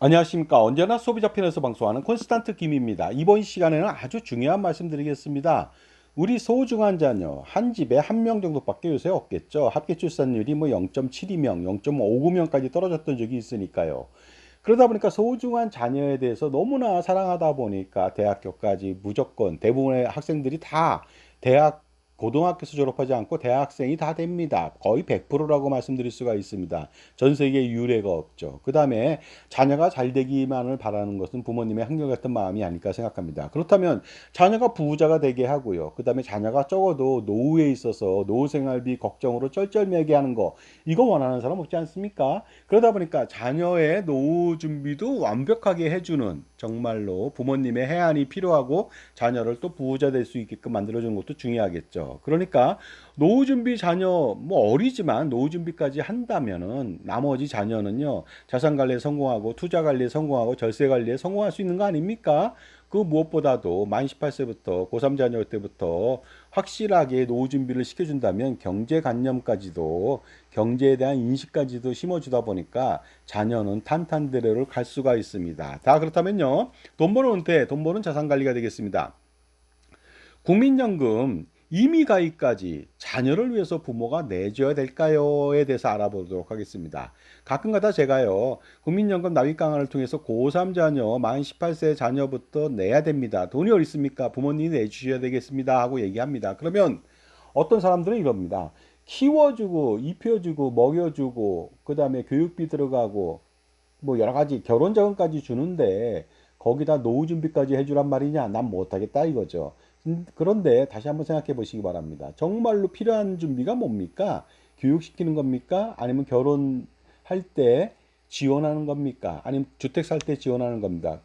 안녕하십니까. 언제나 소비자 편에서 방송하는 콘스탄트 김입니다. 이번 시간에는 아주 중요한 말씀 드리겠습니다. 우리 소중한 자녀, 한 집에 한 명 정도밖에 요새 없겠죠. 합계 출산율이 뭐 0.72명, 0.59명까지 떨어졌던 적이 있으니까요. 그러다 보니까 소중한 자녀에 대해서 너무나 사랑하다 보니까 대학교까지 무조건 대부분의 학생들이 다 대학 고등학교에서 졸업하지 않고 대학생이 다 됩니다. 거의 100%라고 말씀드릴 수가 있습니다. 전 세계에 유례가 없죠. 그 다음에 자녀가 잘 되기만을 바라는 것은 부모님의 한결같은 마음이 아닐까 생각합니다. 그렇다면 자녀가 부자가 되게 하고요. 그 다음에 자녀가 적어도 노후에 있어서 노후 생활비 걱정으로 쩔쩔매게 하는 거, 이거 원하는 사람 없지 않습니까? 그러다 보니까 자녀의 노후 준비도 완벽하게 해주는, 정말로 부모님의 해안이 필요하고 자녀를 또 부자 될 수 있게끔 만들어주는 것도 중요하겠죠. 그러니까 노후 준비 자녀 뭐 어리지만 노후 준비까지 한다면은 나머지 자녀는요, 자산 관리에 성공하고 투자 관리에 성공하고 절세 관리에 성공할 수 있는 거 아닙니까? 그 무엇보다도 만 18세부터 고3 자녀 때부터 확실하게 노후 준비를 시켜준다면 경제관념까지도, 경제에 대한 인식까지도 심어주다 보니까 자녀는 탄탄대로를 갈 수가 있습니다. 다 그렇다면요, 돈 버는 은퇴, 돈 버는 자산 관리가 되겠습니다. 국민연금 임의 가입까지 자녀를 위해서 부모가 내줘야 될까요?에 대해서 알아보도록 하겠습니다. 가끔가다 제가요, 국민연금 납입 강화를 통해서 고3 자녀, 만 18세 자녀부터 내야 됩니다. 돈이 어디 있습니까? 부모님이 내주셔야 되겠습니다. 하고 얘기합니다. 그러면 어떤 사람들은 이럽니다. 키워주고, 입혀주고, 먹여주고, 그 다음에 교육비 들어가고, 뭐 여러 가지 결혼 자금까지 주는데 거기다 노후 준비까지 해주란 말이냐? 난 못하겠다 이거죠. 그런데 다시 한번 생각해 보시기 바랍니다. 정말로 필요한 준비가 뭡니까? 교육시키는 겁니까? 아니면 결혼할 때 지원하는 겁니까? 아니면 주택 살 때 지원하는 겁니다.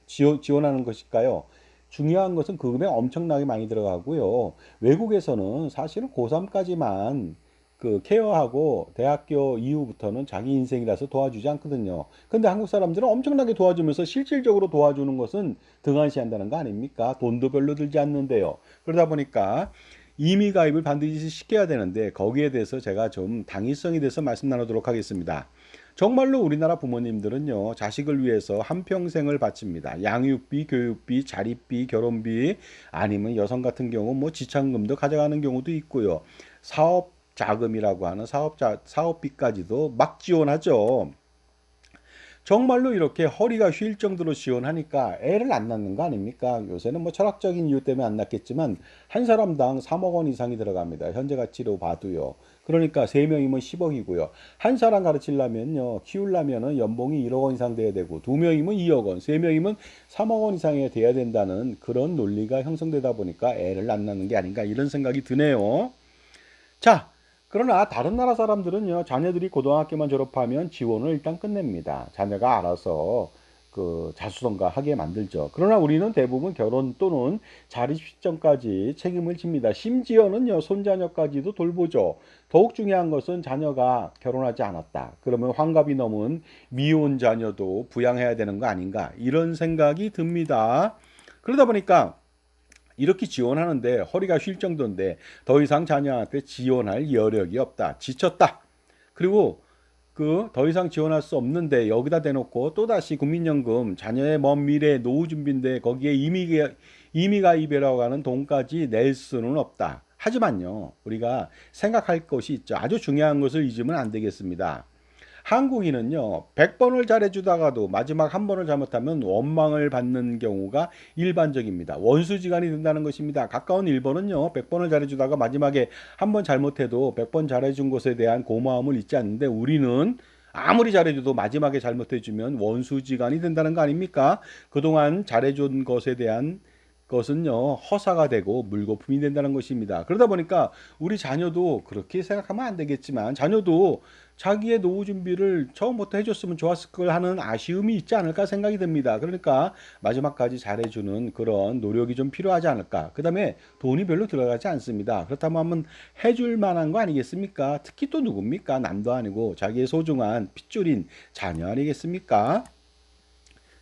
지원하는 것일까요? 중요한 것은 그 금액 엄청나게 많이 들어가고요. 외국에서는 사실은 고3까지만 그 케어하고 대학교 이후부터는 자기 인생이라서 도와주지 않거든요. 근데 한국 사람들은 엄청나게 도와주면서 실질적으로 도와주는 것은 등한시한다는 거 아닙니까? 돈도 별로 들지 않는데요. 그러다 보니까 이미 가입을 반드시 시켜야 되는데 거기에 대해서 제가 좀 당위성에 대해서 말씀 나누도록 하겠습니다. 정말로 우리나라 부모님들은요, 자식을 위해서 한평생을 바칩니다. 양육비, 교육비, 자립비, 결혼비, 아니면 여성 같은 경우 뭐 지참금도 가져가는 경우도 있고요. 사업 자금이라고 하는 사업비까지도 막 지원하죠. 정말로 이렇게 허리가 휠 정도로 지원하니까 애를 안 낳는 거 아닙니까? 요새는 뭐 철학적인 이유 때문에 안 낳겠지만 한 사람당 3억 원 이상이 들어갑니다. 현재 가치로 봐도요. 그러니까 3명이면 10억이고요. 한 사람 가르치려면요, 키우려면은 연봉이 1억 원 이상 돼야 되고, 2명이면 2억 원, 3명이면 3억 원 이상이 돼야 된다는 그런 논리가 형성되다 보니까 애를 안 낳는 게 아닌가 이런 생각이 드네요. 자, 그러나 다른 나라 사람들은요, 자녀들이 고등학교만 졸업하면 지원을 일단 끝냅니다. 자녀가 알아서 그 자수성가하게 만들죠. 그러나 우리는 대부분 결혼 또는 자립 시점까지 책임을 집니다. 심지어는요, 손자녀까지도 돌보죠. 더욱 중요한 것은 자녀가 결혼하지 않았다. 그러면 환갑이 넘은 미혼 자녀도 부양해야 되는 거 아닌가, 이런 생각이 듭니다. 그러다 보니까 이렇게 지원하는데 허리가 쉴 정도인데 더 이상 자녀한테 지원할 여력이 없다. 지쳤다. 그리고 그 더 이상 지원할 수 없는데 여기다 대놓고 또다시 국민연금 자녀의 먼 미래 노후 준비인데 거기에 이미 가입이라고 하는 돈까지 낼 수는 없다. 하지만요, 우리가 생각할 것이 있죠. 아주 중요한 것을 잊으면 안 되겠습니다. 한국인은요, 100번을 잘해주다가도 마지막 한 번을 잘못하면 원망을 받는 경우가 일반적입니다. 원수지간이 된다는 것입니다. 가까운 일본은요, 100번을 잘해주다가 마지막에 한 번 잘못해도 100번 잘해준 것에 대한 고마움을 잊지 않는데, 우리는 아무리 잘해줘도 마지막에 잘못해주면 원수지간이 된다는 거 아닙니까? 그동안 잘해준 것에 대한 것은요, 허사가 되고 물거품이 된다는 것입니다. 그러다 보니까 우리 자녀도 그렇게 생각하면 안 되겠지만, 자녀도 자기의 노후 준비를 처음부터 해줬으면 좋았을 걸 하는 아쉬움이 있지 않을까 생각이 듭니다. 그러니까 마지막까지 잘해주는 그런 노력이 좀 필요하지 않을까. 그 다음에 돈이 별로 들어가지 않습니다. 그렇다면 한번 해줄 만한 거 아니겠습니까? 특히 또 누굽니까? 남도 아니고 자기의 소중한 핏줄인 자녀 아니겠습니까?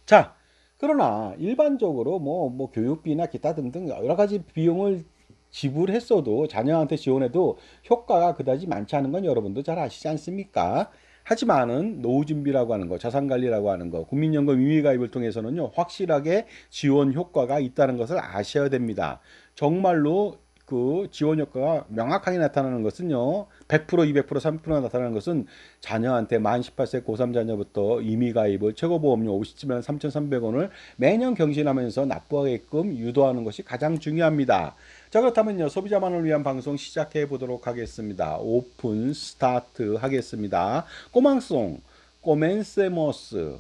자, 그러나 일반적으로 뭐 교육비나 기타 등등 여러 가지 비용을 지불했어도 자녀한테 지원해도 효과가 그다지 많지 않은 건 여러분도 잘 아시지 않습니까? 하지만은 노후준비라고 하는 거, 자산관리라고 하는 거, 국민연금 임의가입을 통해서는요, 확실하게 지원 효과가 있다는 것을 아셔야 됩니다. 정말로 그 지원 효과가 명확하게 나타나는 것은요, 100%, 200%, 300% 나타나는 것은 자녀한테 만 18세 고3 자녀부터 임의가입을 최고보험료 57만 3,300원을 매년 경신하면서 납부하게끔 유도하는 것이 가장 중요합니다. 자, 그렇다면요, 소비자만을 위한 방송 시작해 보도록 하겠습니다. 오픈 스타트 하겠습니다. 꼬망송, 꼬멘세모스,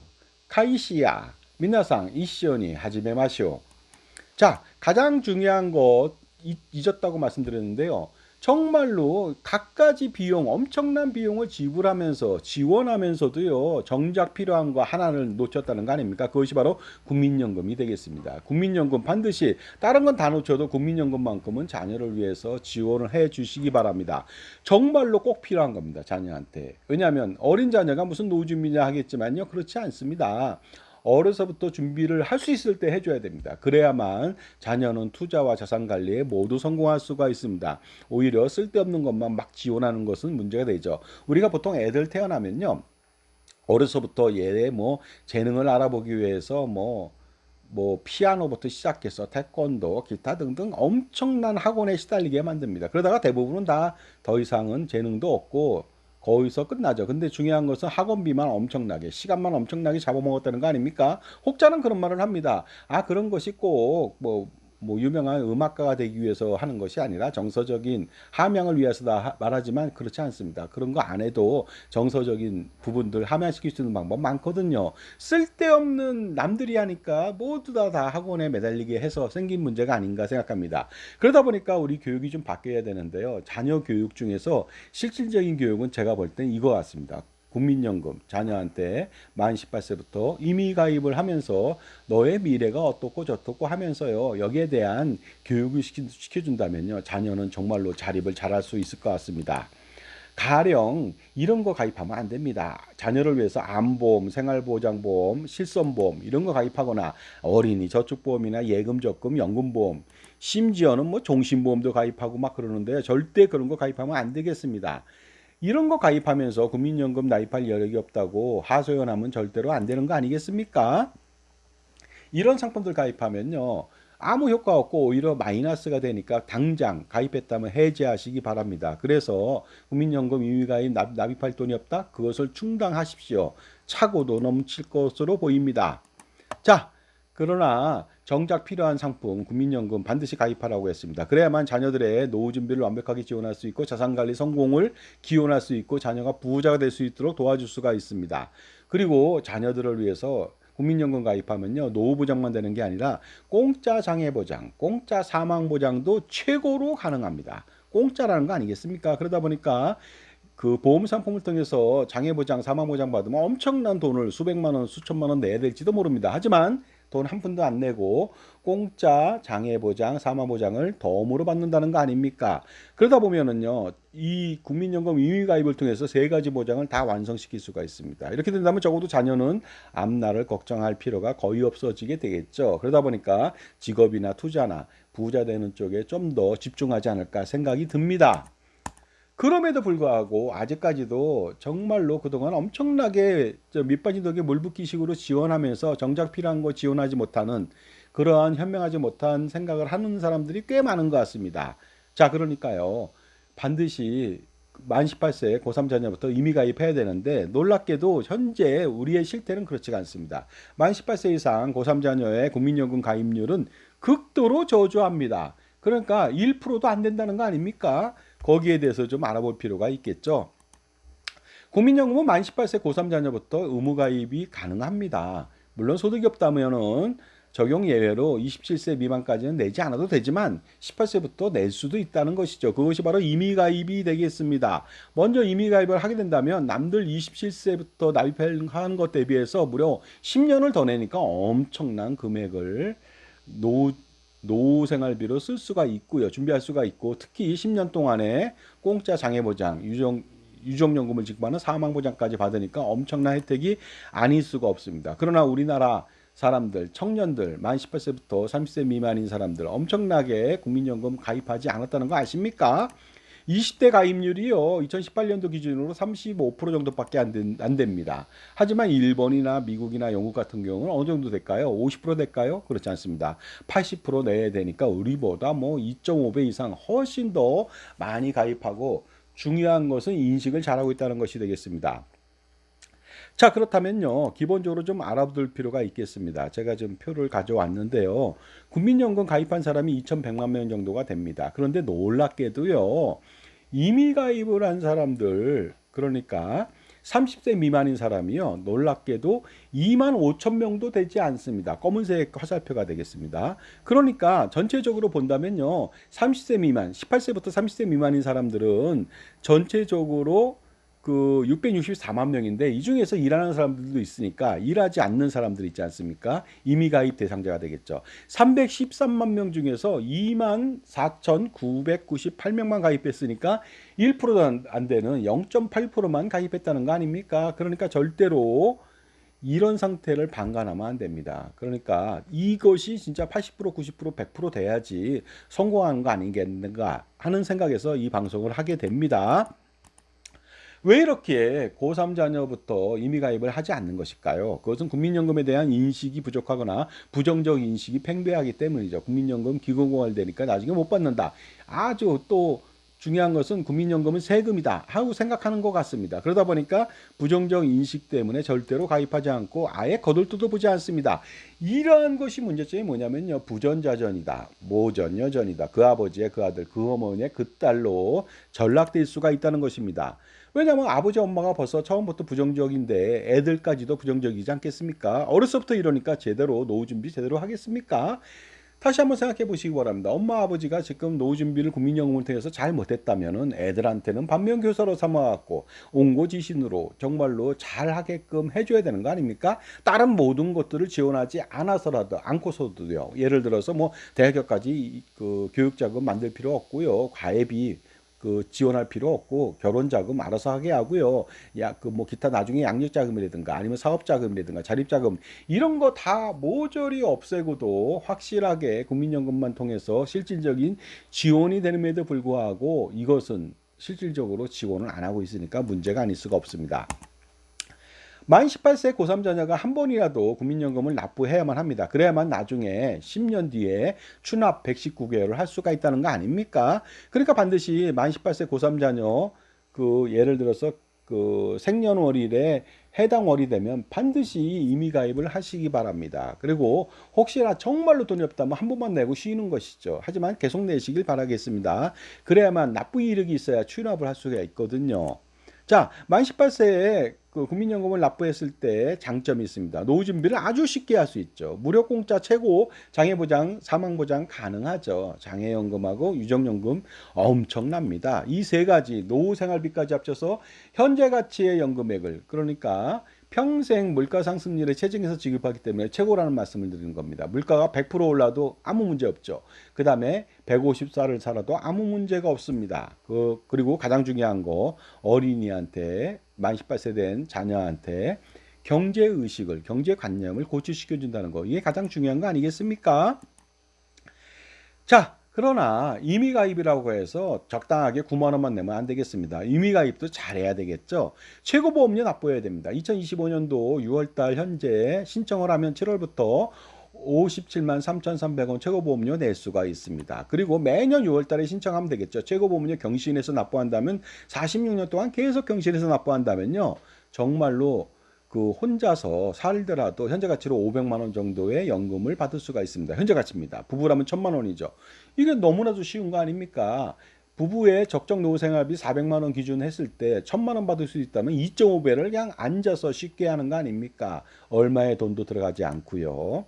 카이시야, 미나상, 이시오니, 하지메 마시오. 자, 가장 중요한 것 잊었다고 말씀드렸는데요. 정말로 갖가지 비용, 엄청난 비용을 지불하면서 지원하면서도요, 정작 필요한 거 하나를 놓쳤다는 거 아닙니까? 그것이 바로 국민연금이 되겠습니다. 국민연금 반드시 다른 건 다 놓쳐도 국민연금만큼은 자녀를 위해서 지원을 해 주시기 바랍니다. 정말로 꼭 필요한 겁니다. 자녀한테. 왜냐하면 어린 자녀가 무슨 노후준비냐 하겠지만요, 그렇지 않습니다. 어려서부터 준비를 할 수 있을 때 해줘야 됩니다. 그래야만 자녀는 투자와 자산 관리에 모두 성공할 수가 있습니다. 오히려 쓸데없는 것만 막 지원하는 것은 문제가 되죠. 우리가 보통 애들 태어나면요, 어려서부터 얘의 뭐 재능을 알아보기 위해서 뭐 피아노부터 시작해서 태권도, 기타 등등 엄청난 학원에 시달리게 만듭니다. 그러다가 대부분은 다 더 이상은 재능도 없고 거기서 끝나죠. 근데 중요한 것은 학원비만 엄청나게, 시간만 엄청나게 잡아먹었다는 거 아닙니까? 혹자는 그런 말을 합니다. 아, 그런 것이 꼭 유명한 음악가가 되기 위해서 하는 것이 아니라 정서적인 함양을 위해서다 말하지만 그렇지 않습니다. 그런 거 안 해도 정서적인 부분들 함양시킬 수 있는 방법 많거든요. 쓸데없는 남들이 하니까 모두 다 학원에 매달리게 해서 생긴 문제가 아닌가 생각합니다. 그러다 보니까 우리 교육이 좀 바뀌어야 되는데요. 자녀 교육 중에서 실질적인 교육은 제가 볼 땐 이거 같습니다. 국민연금 자녀한테 만 18세부터 임의 가입을 하면서 너의 미래가 어떻고 저떻고 하면서요, 여기에 대한 교육을 시켜준다면요, 자녀는 정말로 자립을 잘할 수 있을 것 같습니다. 가령 이런 거 가입하면 안 됩니다. 자녀를 위해서 암보험, 생활보장보험, 실손보험 이런 거 가입하거나 어린이 저축보험이나 예금 적금, 연금보험, 심지어는 뭐 종신보험도 가입하고 막 그러는데 절대 그런 거 가입하면 안 되겠습니다. 이런 거 가입하면서 국민연금 가입할 여력이 없다고 하소연하면 절대로 안 되는 거 아니겠습니까? 이런 상품들 가입하면요, 아무 효과 없고 오히려 마이너스가 되니까 당장 가입했다면 해지하시기 바랍니다. 그래서 국민연금 임의가입 납입할 돈이 없다? 그것을 충당하십시오. 차고도 넘칠 것으로 보입니다. 자, 그러나 정작 필요한 상품 국민연금 반드시 가입하라고 했습니다. 그래야만 자녀들의 노후 준비를 완벽하게 지원할 수 있고 자산관리 성공을 기원할 수 있고 자녀가 부자가 될 수 있도록 도와줄 수가 있습니다. 그리고 자녀들을 위해서 국민연금 가입하면요, 노후 보장만 되는 게 아니라 공짜 장애 보장, 공짜 사망 보장도 최고로 가능합니다. 공짜라는 거 아니겠습니까? 그러다 보니까 그 보험 상품을 통해서 장애 보장, 사망 보장 받으면 엄청난 돈을 수백만 원, 수천만 원 내야 될지도 모릅니다. 하지만 돈 한 푼도 안 내고 공짜 장애 보장, 사망 보장을 덤으로 받는다는 거 아닙니까? 그러다 보면은요, 이 국민연금 임의 가입을 통해서 세 가지 보장을 다 완성시킬 수가 있습니다. 이렇게 된다면 적어도 자녀는 앞날을 걱정할 필요가 거의 없어지게 되겠죠. 그러다 보니까 직업이나 투자나 부자 되는 쪽에 좀 더 집중하지 않을까 생각이 듭니다. 그럼에도 불구하고 아직까지도 정말로 그동안 엄청나게 밑빠진 덕에 물 붓기 식으로 지원하면서 정작 필요한 거 지원하지 못하는 그러한 현명하지 못한 생각을 하는 사람들이 꽤 많은 것 같습니다. 자, 그러니까요, 반드시 만 18세 고3 자녀부터 임의 가입해야 되는데 놀랍게도 현재 우리의 실태는 그렇지가 않습니다. 만 18세 이상 고3 자녀의 국민연금 가입률은 극도로 저조합니다. 그러니까 1%도 안 된다는 거 아닙니까? 거기에 대해서 좀 알아볼 필요가 있겠죠. 국민연금은 만 18세 고3 자녀부터 의무 가입이 가능합니다. 물론 소득이 없다면은 적용 예외로 27세 미만까지는 내지 않아도 되지만 18세부터 낼 수도 있다는 것이죠. 그것이 바로 임의 가입이 되겠습니다. 먼저 임의 가입을 하게 된다면 남들 27세부터 납입하는 것 대비해서 무려 10년을 더 내니까 엄청난 금액을 노후 생활비로 쓸 수가 있고요. 준비할 수가 있고 특히 10년 동안에 공짜 장애보장, 유족연금을 지급하는 사망보장까지 받으니까 엄청난 혜택이 아닐 수가 없습니다. 그러나 우리나라 사람들, 청년들, 만 18세부터 30세 미만인 사람들 엄청나게 국민연금 가입하지 않았다는 거 아십니까? 20대 가입률이요. 2018년도 기준으로 35% 정도밖에 안 됩니다. 하지만 일본이나 미국이나 영국 같은 경우는 어느 정도 될까요? 50% 될까요? 그렇지 않습니다. 80% 내야 되니까 우리보다 뭐 2.5배 이상 훨씬 더 많이 가입하고 중요한 것은 인식을 잘하고 있다는 것이 되겠습니다. 자, 그렇다면요. 기본적으로 좀 알아둘 필요가 있겠습니다. 제가 좀 표를 가져왔는데요. 국민연금 가입한 사람이 2,100만 명 정도가 됩니다. 그런데 놀랍게도요. 이미 가입을 한 사람들, 그러니까 30세 미만인 사람이요. 놀랍게도 2만 5천 명도 되지 않습니다. 검은색 화살표가 되겠습니다. 그러니까 전체적으로 본다면요. 30세 미만, 18세부터 30세 미만인 사람들은 전체적으로 그 664만 명인데 이 중에서 일하는 사람들도 있으니까 일하지 않는 사람들 있지 않습니까? 이미 가입 대상자가 되겠죠. 313만 명 중에서 2만 4,998명만 가입했으니까 1%도 안 되는 0.8%만 가입했다는 거 아닙니까? 그러니까 절대로 이런 상태를 방관하면 안 됩니다. 그러니까 이것이 진짜 80%, 90%, 100% 돼야지 성공하는 거 아니겠는가 하는 생각에서 이 방송을 하게 됩니다. 왜 이렇게 고3 자녀부터 임의 가입을 하지 않는 것일까요? 그것은 국민연금에 대한 인식이 부족하거나 부정적 인식이 팽배하기 때문이죠. 국민연금 기금공활되니까 나중에 못 받는다. 아주 또 중요한 것은 국민연금은 세금이다 하고 생각하는 것 같습니다. 그러다 보니까 부정적 인식 때문에 절대로 가입하지 않고 아예 거들떠도 보지 않습니다. 이러한 것이 문제점이 뭐냐면요. 부전자전이다. 모전여전이다. 그 아버지의 그 아들, 그 어머니의 그 딸로 전락될 수가 있다는 것입니다. 왜냐하면 아버지 엄마가 벌써 처음부터 부정적인데 애들까지도 부정적이지 않겠습니까? 어려서부터 이러니까 제대로 노후 준비 제대로 하겠습니까? 다시 한번 생각해 보시기 바랍니다. 엄마 아버지가 지금 노후 준비를 국민연금을 통해서 잘 못했다면은 애들한테는 반면교사로 삼아갖고 온고지신으로 정말로 잘 하게끔 해줘야 되는 거 아닙니까? 다른 모든 것들을 지원하지 않아서라도 않고서도요. 예를 들어서 뭐 대학교까지 그 교육자금 만들 필요 없고요. 과외비 그 지원할 필요 없고 결혼 자금 알아서 하게 하고요. 야, 그 뭐 기타 나중에 양육 자금이라든가 아니면 사업 자금이라든가 자립 자금 이런 거 다 모조리 없애고도 확실하게 국민연금만 통해서 실질적인 지원이 되는데도 불구하고 이것은 실질적으로 지원을 안 하고 있으니까 문제가 아닐 수가 없습니다. 만 18세 고3 자녀가 한 번이라도 국민연금을 납부해야만 합니다. 그래야만 나중에 10년 뒤에 추납 119개월을 할 수가 있다는 거 아닙니까? 그러니까 반드시 만 18세 고3 자녀 그 예를 들어서 그 생년월일에 해당 월이 되면 반드시 임의 가입을 하시기 바랍니다. 그리고 혹시나 정말로 돈이 없다면 한 번만 내고 쉬는 것이죠. 하지만 계속 내시길 바라겠습니다. 그래야만 납부 이력이 있어야 추납을 할 수가 있거든요. 자, 만 18세에 그 국민연금을 납부했을 때 장점이 있습니다. 노후 준비를 아주 쉽게 할 수 있죠. 무료 공짜 최고 장애보장, 사망보장 가능하죠. 장애연금하고 유정연금 엄청납니다. 이 세 가지 노후 생활비까지 합쳐서 현재 가치의 연금액을 그러니까 평생 물가 상승률에 체증해서 지급하기 때문에 최고라는 말씀을 드리는 겁니다. 물가가 100% 올라도 아무 문제 없죠. 그 다음에 150살을 살아도 아무 문제가 없습니다. 그리고 가장 중요한 거 어린이한테 만 18세 된 자녀한테 경제의식을 경제관념을 고취시켜준다는 거 이게 가장 중요한 거 아니겠습니까? 자, 그러나 임의가입이라고 해서 적당하게 9만 원만 내면 안 되겠습니다. 임의가입도 잘해야 되겠죠. 최고보험료 납부해야 됩니다. 2025년도 6월달 현재 신청을 하면 7월부터 57만 3,300원 최고보험료 낼 수가 있습니다. 그리고 매년 6월달에 신청하면 되겠죠. 최고보험료 경신해서 납부한다면 46년 동안 계속 경신해서 납부한다면요. 정말로 그 혼자서 살더라도 현재 가치로 500만 원 정도의 연금을 받을 수가 있습니다. 현재 가치입니다. 부부라면 1,000만 원이죠. 이게 너무나도 쉬운 거 아닙니까? 부부의 적정 노후 생활비 400만 원 기준 했을 때 1,000만 원 받을 수 있다면 2.5배를 그냥 앉아서 쉽게 하는 거 아닙니까? 얼마의 돈도 들어가지 않고요.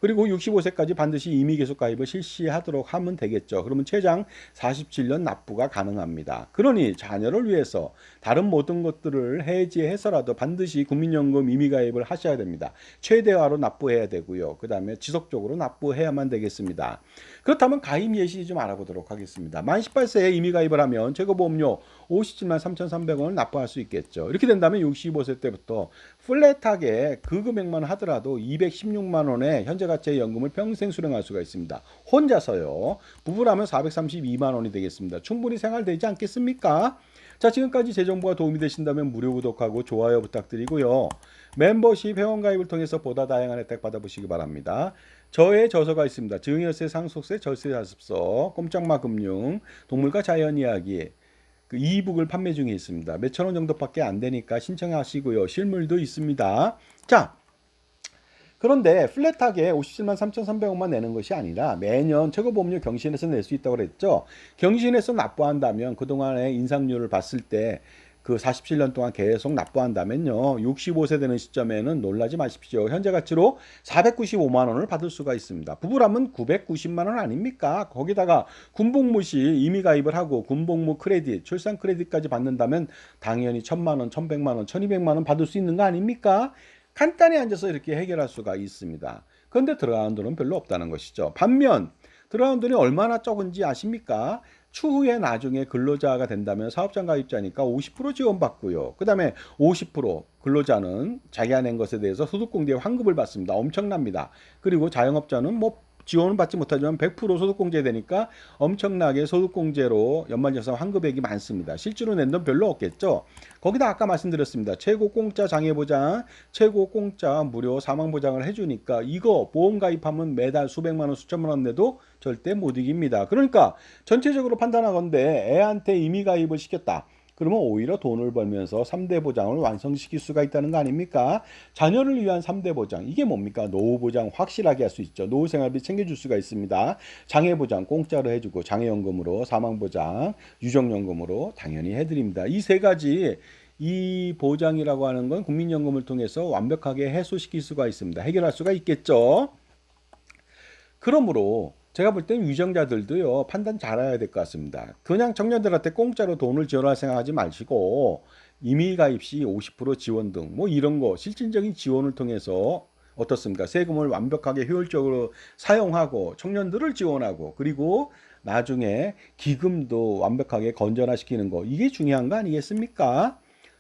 그리고 65세까지 반드시 임의 계속 가입을 실시하도록 하면 되겠죠. 그러면 최장 47년 납부가 가능합니다. 그러니 자녀를 위해서 다른 모든 것들을 해지해서라도 반드시 국민연금 임의 가입을 하셔야 됩니다. 최대화로 납부해야 되고요. 그 다음에 지속적으로 납부해야만 되겠습니다. 그렇다면 가입 예시 좀 알아보도록 하겠습니다. 만 18세에 임의 가입을 하면 최고보험료 57만 3,300원을 납부할 수 있겠죠. 이렇게 된다면 65세 때부터 플랫하게 그 금액만 하더라도 216만 원의 현재 가치의 연금을 평생 수령할 수가 있습니다. 혼자서요. 부부라면 432만 원이 되겠습니다. 충분히 생활되지 않겠습니까? 자, 지금까지 제 정보가 도움이 되신다면 무료 구독하고 좋아요 부탁드리고요. 멤버십 회원가입을 통해서 보다 다양한 혜택 받아보시기 바랍니다. 저의 저서가 있습니다. 증여세, 상속세, 절세자습서, 꼼짝마 금융, 동물과 자연 이야기, 그 이북을 판매 중에 있습니다. 몇천 원 정도밖에 안 되니까 신청하시고요. 실물도 있습니다. 자, 그런데 플랫하게 57만 3,300원만 내는 것이 아니라 매년 최고보험료 경신해서 낼 수 있다고 그랬죠. 경신해서 납부한다면 그동안의 인상률을 봤을 때 그 47년 동안 계속 납부한다면요. 65세 되는 시점에는 놀라지 마십시오. 현재 가치로 495만 원을 받을 수가 있습니다. 부부라면 990만 원 아닙니까? 거기다가 군복무 시 임의 가입을 하고 군복무 크레딧, 출산 크레딧까지 받는다면 당연히 1,000만 원, 1,100만 원, 1,200만 원 받을 수 있는 거 아닙니까? 간단히 앉아서 이렇게 해결할 수가 있습니다. 그런데 들어가는 돈은 별로 없다는 것이죠. 반면 들어가는 돈이 얼마나 적은지 아십니까? 추후에 나중에 근로자가 된다면 사업장 가입자니까 50% 지원받고요. 그 다음에 50% 근로자는 자기가 낸 것에 대해서 소득공제 환급을 받습니다. 엄청납니다. 그리고 자영업자는 뭐 지원은 받지 못하지만 100% 소득공제 되니까 엄청나게 소득공제로 연말정산 환급액이 많습니다. 실제로 낸 돈 별로 없겠죠. 거기다 아까 말씀드렸습니다. 최고 공짜 장애보장, 최고 공짜 무료 사망보장을 해주니까 이거 보험 가입하면 매달 수백만 원, 수천만 원 내도 절대 못 이깁니다. 그러니까 전체적으로 판단하건대 애한테 임의 가입을 시켰다. 그러면 오히려 돈을 벌면서 3대 보장을 완성시킬 수가 있다는 거 아닙니까? 자녀를 위한 3대 보장. 이게 뭡니까? 노후 보장 확실하게 할 수 있죠. 노후 생활비 챙겨줄 수가 있습니다. 장애 보장 공짜로 해주고 장애연금으로, 사망보장, 유족연금으로 당연히 해드립니다. 이 세 가지 이 보장이라고 하는 건 국민연금을 통해서 완벽하게 해소시킬 수가 있습니다. 해결할 수가 있겠죠. 그러므로 제가 볼 땐 유정자들도요 판단 잘해야 될 것 같습니다. 그냥 청년들한테 공짜로 돈을 지원할 생각하지 마시고 임의 가입 시 50% 지원 등 뭐 이런 거 실질적인 지원을 통해서 어떻습니까? 세금을 완벽하게 효율적으로 사용하고 청년들을 지원하고 그리고 나중에 기금도 완벽하게 건전화시키는 거 이게 중요한 거 아니겠습니까?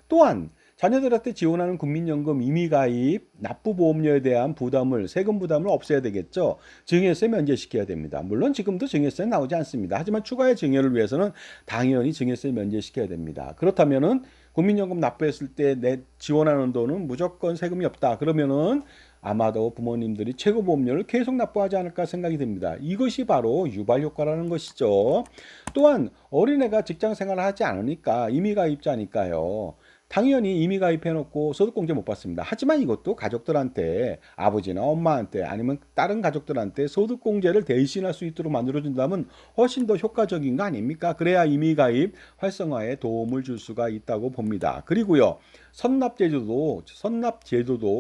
또한 자녀들한테 지원하는 국민연금 임의가입, 납부보험료에 대한 부담을, 세금 부담을 없애야 되겠죠. 증여세 면제시켜야 됩니다. 물론 지금도 증여세는 나오지 않습니다. 하지만 추가의 증여를 위해서는 당연히 증여세 면제시켜야 됩니다. 그렇다면은 국민연금 납부했을 때 내 지원하는 돈은 무조건 세금이 없다. 그러면은 아마도 부모님들이 최고보험료를 계속 납부하지 않을까 생각이 듭니다. 이것이 바로 유발효과라는 것이죠. 또한 어린애가 직장 생활을 하지 않으니까 임의가입자니까요. 당연히 임의 가입해놓고 소득공제 못 받습니다. 하지만 이것도 가족들한테 아버지나 엄마한테 아니면 다른 가족들한테 소득공제를 대신할 수 있도록 만들어준다면 훨씬 더 효과적인 거 아닙니까? 그래야 임의 가입 활성화에 도움을 줄 수가 있다고 봅니다. 그리고요. 선납제도도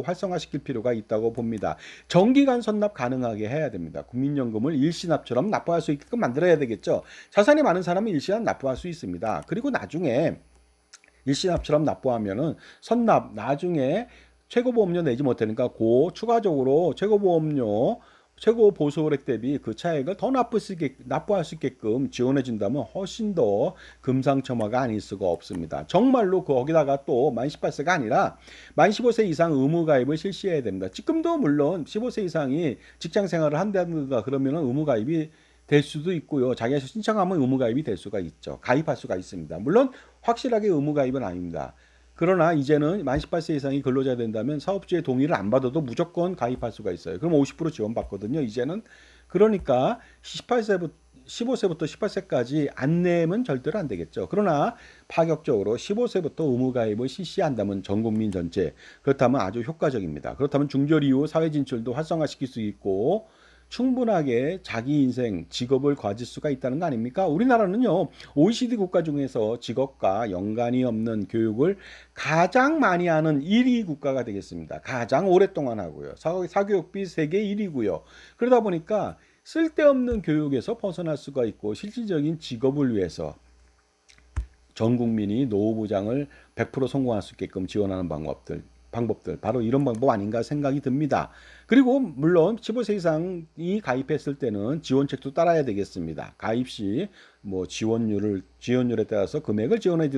활성화시킬 필요가 있다고 봅니다. 정기간 선납 가능하게 해야 됩니다. 국민연금을 일시납처럼 납부할 수 있게끔 만들어야 되겠죠. 자산이 많은 사람은 일시납 납부할 수 있습니다. 그리고 나중에 일시납처럼 납부하면은 선납 나중에 최고보험료 내지 못하니까 추가적으로 최고 보수월액 대비 그 차액을 더 납부할 수 있게끔 지원해 준다면 훨씬 더 금상첨화가 아닐 수가 없습니다. 정말로 거기다가 또 만 18세가 아니라 만 15세 이상 의무 가입을 실시해야 됩니다. 지금도 물론 15세 이상이 직장 생활을 한다든가 그러면은 의무 가입이 될 수도 있고요. 자기가 신청하면 의무 가입이 될 수가 있죠. 가입할 수가 있습니다. 물론 확실하게 의무 가입은 아닙니다. 그러나 이제는 만 18세 이상이 근로자 된다면 사업주의 동의를 안 받아도 무조건 가입할 수가 있어요. 그럼 50% 지원받거든요. 이제는 그러니까 15세부터 18세까지 안 내면 절대로 안 되겠죠. 그러나 파격적으로 15세부터 의무 가입을 실시한다면 전 국민 전체 그렇다면 아주 효과적입니다. 그렇다면 중절 이후 사회 진출도 활성화시킬 수 있고 충분하게 자기 인생, 직업을 가질 수가 있다는 거 아닙니까? 우리나라는요, OECD 국가 중에서 직업과 연관이 없는 교육을 가장 많이 하는 1위 국가가 되겠습니다. 가장 오랫동안 하고요. 사교육비 세계 1위고요. 그러다 보니까 쓸데없는 교육에서 벗어날 수가 있고 실질적인 직업을 위해서 전 국민이 노후 보장을 100% 성공할 수 있게끔 지원하는 방법들 바로 이런 방법 아닌가 생각이 듭니다. 그리고 물론 15세 이상이 가입했을 때는 지원책도 따라야 되겠습니다. 가입 시 뭐 지원율에 따라서 금액을 지원해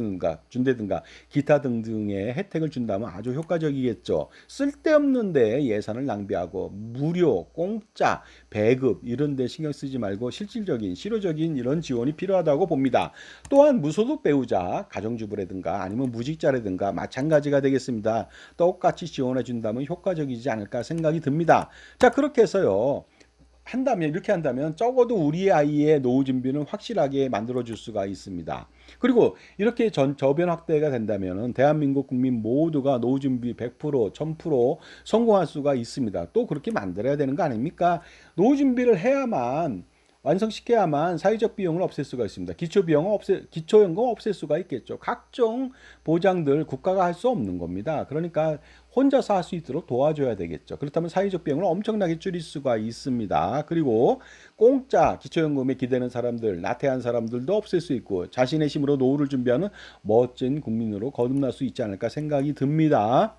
준다든가 기타 등등의 혜택을 준다면 아주 효과적이겠죠. 쓸데없는데 예산을 낭비하고 무료, 공짜, 배급 이런 데 신경 쓰지 말고 실질적인 실효적인 이런 지원이 필요하다고 봅니다. 또한 무소득 배우자, 가정주부라든가 아니면 무직자라든가 마찬가지가 되겠습니다. 똑같이 지원해 준다면 효과적이지 않을까 생각이 듭니다. 자, 그렇게 해서요. 이렇게 한다면 적어도 우리 아이의 노후 준비는 확실하게 만들어 줄 수가 있습니다. 그리고 이렇게 저변 확대가 된다면 대한민국 국민 모두가 노후 준비 100%, 1000% 성공할 수가 있습니다. 또 그렇게 만들어야 되는 거 아닙니까? 노후 준비를 해야만 완성시켜야만 사회적 비용을 없앨 수가 있습니다. 기초연금 없앨 수가 있겠죠. 각종 보장들 국가가 할 수 없는 겁니다. 그러니까 혼자서 할 수 있도록 도와줘야 되겠죠. 그렇다면 사회적 비용을 엄청나게 줄일 수가 있습니다. 그리고 공짜 기초연금에 기대는 사람들, 나태한 사람들도 없앨 수 있고 자신의 힘으로 노후를 준비하는 멋진 국민으로 거듭날 수 있지 않을까 생각이 듭니다.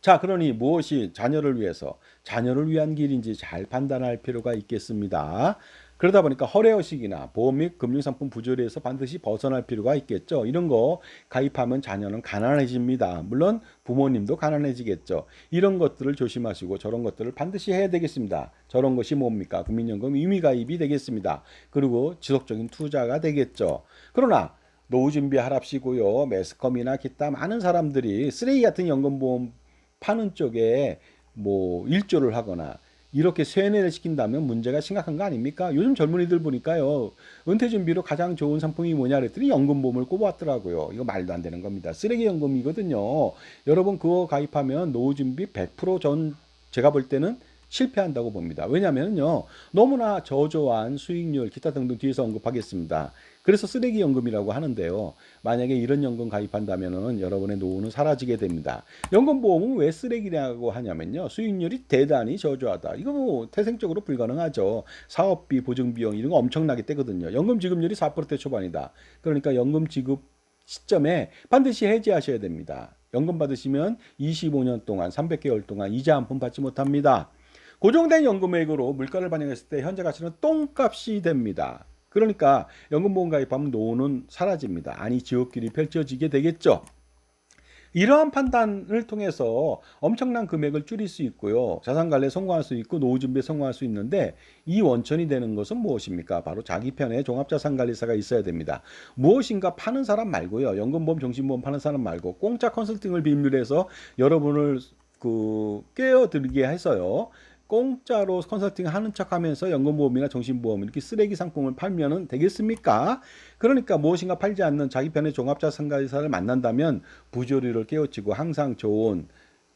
자, 그러니 무엇이 자녀를 위해서, 자녀를 위한 길인지 잘 판단할 필요가 있겠습니다. 그러다 보니까 허례허식이나 보험 및 금융상품 부조리에서 반드시 벗어날 필요가 있겠죠. 이런 거 가입하면 자녀는 가난해집니다. 물론 부모님도 가난해지겠죠. 이런 것들을 조심하시고 저런 것들을 반드시 해야 되겠습니다. 저런 것이 뭡니까? 국민연금 의무가입이 되겠습니다. 그리고 지속적인 투자가 되겠죠. 그러나 노후 준비하랍시고요. 매스컴이나 기타 많은 사람들이 쓰레기 같은 연금보험 파는 쪽에 뭐 일조를 하거나 이렇게 세뇌를 시킨다면 문제가 심각한 거 아닙니까? 요즘 젊은이들 보니까요. 은퇴 준비로 가장 좋은 상품이 뭐냐 그랬더니 연금보험을 꼽았더라고요. 이거 말도 안 되는 겁니다. 쓰레기 연금이거든요. 여러분 그거 가입하면 노후 준비 100% 제가 볼 때는 실패한다고 봅니다. 왜냐면요. 너무나 저조한 수익률 기타 등등 뒤에서 언급하겠습니다. 그래서 쓰레기 연금이라고 하는데요. 만약에 이런 연금 가입한다면은 여러분의 노후는 사라지게 됩니다. 연금보험은 왜 쓰레기라고 하냐면요. 수익률이 대단히 저조하다. 이거 뭐 태생적으로 불가능하죠. 사업비, 보증비용 이런 거 엄청나게 떼거든요. 연금 지급률이 4%대 초반이다. 그러니까 연금 지급 시점에 반드시 해지하셔야 됩니다. 연금 받으시면 25년 동안 300개월 동안 이자 한 푼 받지 못합니다. 고정된 연금액으로 물가를 반영했을 때 현재 가치는 똥값이 됩니다. 그러니까 연금보험 가입하면 노후는 사라집니다. 아니 지옥길이 펼쳐지게 되겠죠. 이러한 판단을 통해서 엄청난 금액을 줄일 수 있고요. 자산관리에 성공할 수 있고 노후 준비에 성공할 수 있는데 이 원천이 되는 것은 무엇입니까? 바로 자기 편에 종합자산관리사가 있어야 됩니다. 무엇인가 파는 사람 말고요. 연금보험, 종신보험 파는 사람 말고 공짜 컨설팅을 비밀해서 여러분을 깨어들게 해서요. 공짜로 컨설팅 하는 척 하면서 연금보험이나 정신보험 이렇게 쓰레기 상품을 팔면 되겠습니까? 그러니까 무엇인가 팔지 않는 자기 편의 종합자산가이사를 만난다면 부조리를 깨우치고 항상 좋은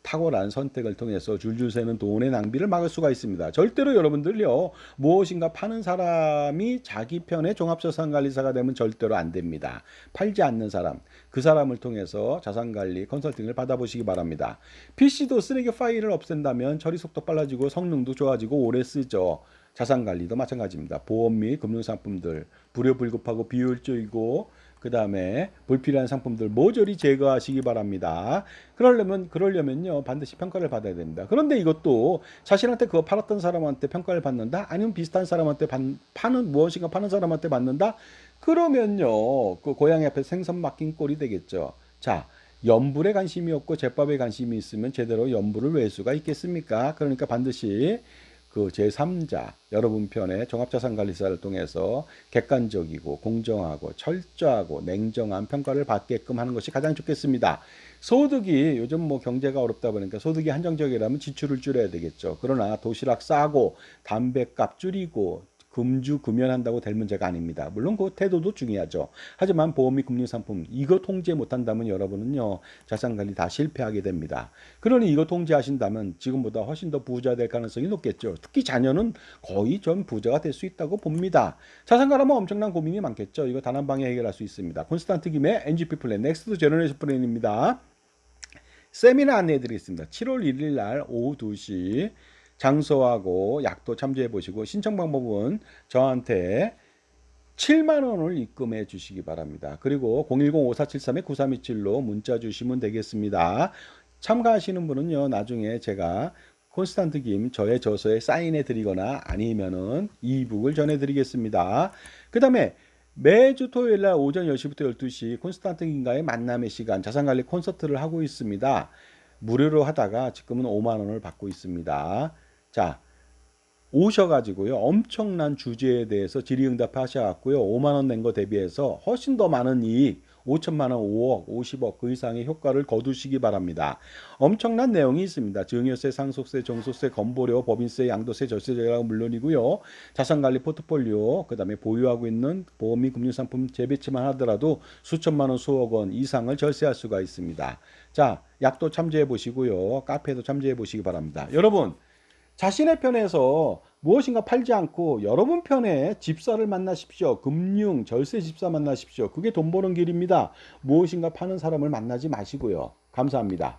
탁월한 선택을 통해서 줄줄 새는 돈의 낭비를 막을 수가 있습니다. 절대로 여러분들요 무엇인가 파는 사람이 자기 편의 종합자산관리사가 되면 절대로 안 됩니다. 팔지 않는 사람, 그 사람을 통해서 자산관리 컨설팅을 받아보시기 바랍니다. PC도 쓰레기 파일을 없앤다면 처리 속도 빨라지고 성능도 좋아지고 오래 쓰죠. 자산관리도 마찬가지입니다. 보험 및 금융상품들 불효불급하고 비효율적이고 그 다음에 불필요한 상품들 모조리 제거하시기 바랍니다. 그러려면요 반드시 평가를 받아야 됩니다. 그런데 이것도 자신한테 그거 팔았던 사람한테 평가를 받는다? 아니면 비슷한 사람한테 무엇인가 파는 사람한테 받는다? 그러면요 그 고양이 앞에 생선 맡긴 꼴이 되겠죠. 자, 연불에 관심이 없고 제밥에 관심이 있으면 제대로 연불을 왜 수가 있겠습니까? 그러니까 반드시 그 제3자 여러분 편의 종합자산관리사를 통해서 객관적이고 공정하고 철저하고 냉정한 평가를 받게끔 하는 것이 가장 좋겠습니다. 소득이 요즘 뭐 경제가 어렵다 보니까 소득이 한정적이라면 지출을 줄여야 되겠죠. 그러나 도시락 싸고 담배값 줄이고 금주 금연한다고 될 문제가 아닙니다. 물론 그 태도도 중요하죠. 하지만 보험 및 금융상품 이거 통제 못한다면 여러분은요 자산관리 다 실패하게 됩니다. 그러니 이거 통제하신다면 지금보다 훨씬 더 부자 될 가능성이 높겠죠. 특히 자녀는 거의 전 부자가 될 수 있다고 봅니다. 자산가라면 엄청난 고민이 많겠죠. 이거 단 한 방에 해결할 수 있습니다. 콘스탄트 김의 NGP 플랜 넥스트 제너레이션 플랜입니다. 세미나 안내해 드리겠습니다. 7월 1일 날 오후 2시 장소하고 약도 참조해 보시고 신청 방법은 저한테 7만 원을 입금해 주시기 바랍니다. 그리고 010-5473-9327로 문자 주시면 되겠습니다. 참가하시는 분은요 나중에 제가 콘스탄트 김 저의 저서에 사인해 드리거나 아니면은 이북을 전해 드리겠습니다. 그다음에 매주 토요일 날 오전 10시부터 12시 콘스탄트 김과의 만남의 시간 자산관리 콘서트를 하고 있습니다. 무료로 하다가 지금은 5만 원을 받고 있습니다. 자, 오셔가지고요. 엄청난 주제에 대해서 질의응답 하셔갖고요. 5만 원 낸 거 대비해서 훨씬 더 많은 이익, 5천만 원, 5억, 50억 그 이상의 효과를 거두시기 바랍니다. 엄청난 내용이 있습니다. 증여세, 상속세, 종소세, 건보료, 법인세, 양도세, 절세제가 물론이고요. 자산관리 포트폴리오, 그 다음에 보유하고 있는 보험 및 금융상품 재배치만 하더라도 수천만 원, 수억 원 이상을 절세할 수가 있습니다. 자, 약도 참조해 보시고요. 카페도 참조해 보시기 바랍니다. 여러분, 자신의 편에서 무엇인가 팔지 않고 여러분 편에 집사를 만나십시오. 금융, 절세 집사 만나십시오. 그게 돈 버는 길입니다. 무엇인가 파는 사람을 만나지 마시고요. 감사합니다.